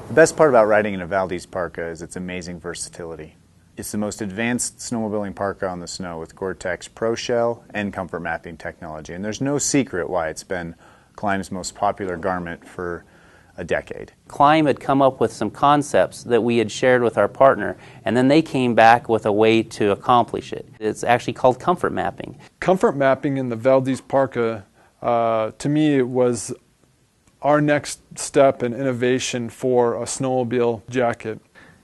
The best part about riding in a Valdez Parka is its amazing versatility. It's the most advanced snowmobiling parka on the snow with GORE-TEX Pro Shell and comfort mapping technology. And there's no secret why it's been Klim's most popular garment for a decade. Klim had come up with some concepts that we had shared with our partner, and then they came back with a way to accomplish it. It's actually called comfort mapping. Comfort mapping in the Valdez Parka, to me, it was our next step in innovation for a snowmobile jacket.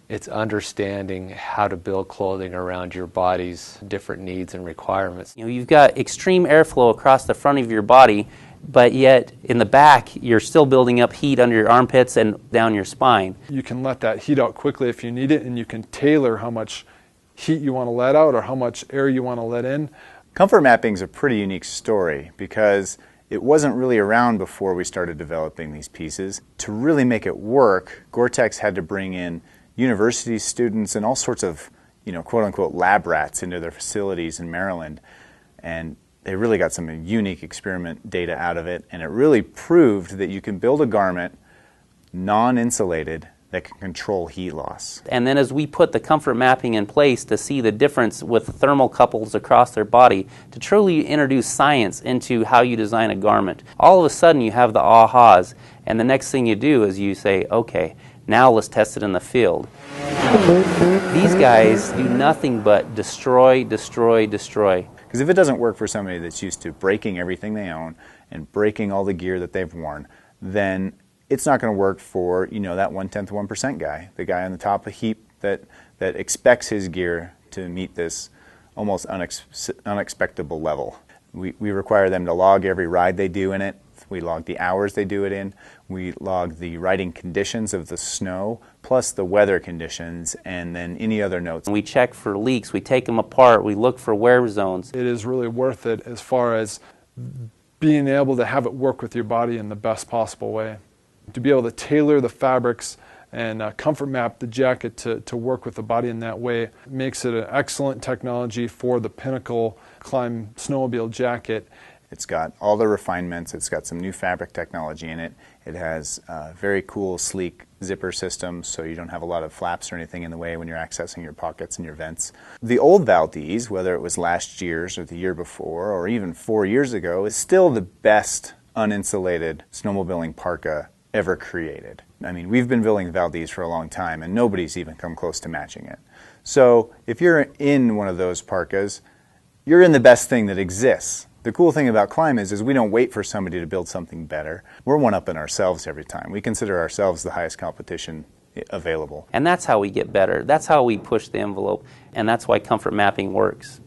It's understanding how to build clothing around your body's different needs and requirements. You know, you've got extreme airflow across the front of your body, but yet in the back you're still building up heat under your armpits and down your spine. You can let that heat out quickly if you need it, and you can tailor how much heat you want to let out or how much air you want to let in. Comfort mapping is a pretty unique story because it wasn't really around before we started developing these pieces. To really make it work, GORE-TEX had to bring in university students and all sorts of, quote-unquote lab rats into their facilities in Maryland, and they really got some unique experiment data out of it, and it really proved that you can build a garment non-insulated that can control heat loss. And then as we put the comfort mapping in place to see the difference with thermocouples across their body, to truly introduce science into how you design a garment, all of a sudden you have the ahas, and the next thing you do is you say, okay, now let's test it in the field. These guys do nothing but destroy, destroy, destroy. Because if it doesn't work for somebody that's used to breaking everything they own and breaking all the gear that they've worn, then it's not going to work for, that 1/10 guy, the guy on the top of a heap that expects his gear to meet this almost unexpectable level. We require them to log every ride they do in it. We log the hours they do it in. We log the riding conditions of the snow, plus the weather conditions, and then any other notes. We check for leaks. We take them apart. We look for wear zones. It is really worth it as far as being able to have it work with your body in the best possible way. To be able to tailor the fabrics and comfort map the jacket to work with the body in that way makes it an excellent technology for the pinnacle Klim snowmobile jacket. It's got all the refinements. It's got some new fabric technology in it. It has a very cool, sleek zipper system, so you don't have a lot of flaps or anything in the way when you're accessing your pockets and your vents. The old Valdez, whether it was last year's or the year before or even 4 years ago, is still the best uninsulated snowmobiling parka ever created. I mean, we've been building Valdez for a long time, and nobody's even come close to matching it. So if you're in one of those parkas, you're in the best thing that exists. The cool thing about Klim is we don't wait for somebody to build something better. We're one-upping ourselves every time. We consider ourselves the highest competition available. And that's how we get better. That's how we push the envelope, and that's why comfort mapping works.